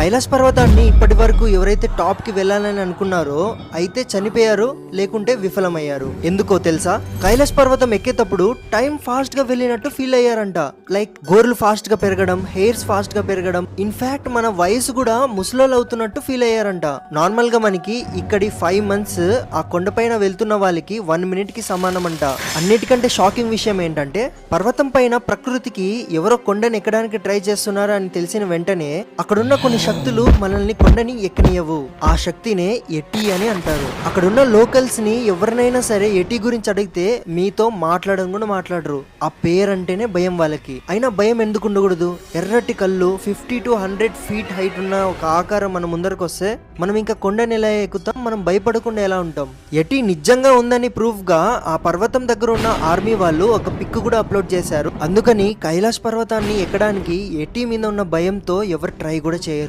కైలాస్ పర్వతాన్ని ఇప్పటి వరకు ఎవరైతే టాప్ కి వెళ్ళాలని అనుకున్నారో అయితే చనిపోయారు, లేకుంటే విఫలమయ్యారు. ఎందుకో తెలుసా? కైలాస్ పర్వతం ఎక్కేటప్పుడు టైం ఫాస్ట్ గా వెళ్ళినట్టు ఫీల్ అయ్యారంట. లైక్ గోర్లు ఫాస్ట్ గా పెరగడం, హెయిర్స్ ఫాస్ట్ గా పెరగడం, ఇన్ఫాక్ట్ మన వయసు కూడా ముసలోళ్ళు అవుతున్నట్టు ఫీల్ అయ్యారంట. నార్మల్ గా మనకి ఇక్కడి 5 months ఆ కొండపైన వెళ్తున్న వాళ్ళకి 1 minute కి సమానం అంట. అన్నిటికంటే షాకింగ్ విషయం ఏంటంటే పర్వతం పైన ప్రకృతికి ఎవరో కొండని ఎక్కడానికి ట్రై చేస్తున్నారు అని తెలిసిన వెంటనే అక్కడున్న కొన్ని శక్తులు మనల్ని కొండని ఎక్కనియవు. ఆ శక్తినే ఎటి అని అంటారు. అక్కడున్న లోకల్స్ ని ఎవరినైనా సరే ఎటి గురించి అడిగితే మీతో మాట్లాడడం కూడా మాట్లాడరు. ఆ పేరంటేనే భయం వాళ్ళకి. అయినా భయం ఎందుకు ఉండకూడదు? ఎర్రటి కళ్ళు, 50 to 100 feet హైట్ ఉన్న ఒక ఆకారం మన ముందరకు వస్తే మనం ఇంకా కొండని ఎలా ఎక్కుతాం? మనం భయపడకుండా ఎలా ఉంటాం? ఎటి నిజంగా ఉందని ప్రూఫ్ గా ఆ పర్వతం దగ్గర ఉన్న ఆర్మీ వాళ్ళు ఒక పిక్ కూడా అప్లోడ్ చేశారు. అందుకని కైలాస్ పర్వతాన్ని ఎక్కడానికి ఎటి మీద ఉన్న భయంతో ఎవరు ట్రై కూడా చేయరు.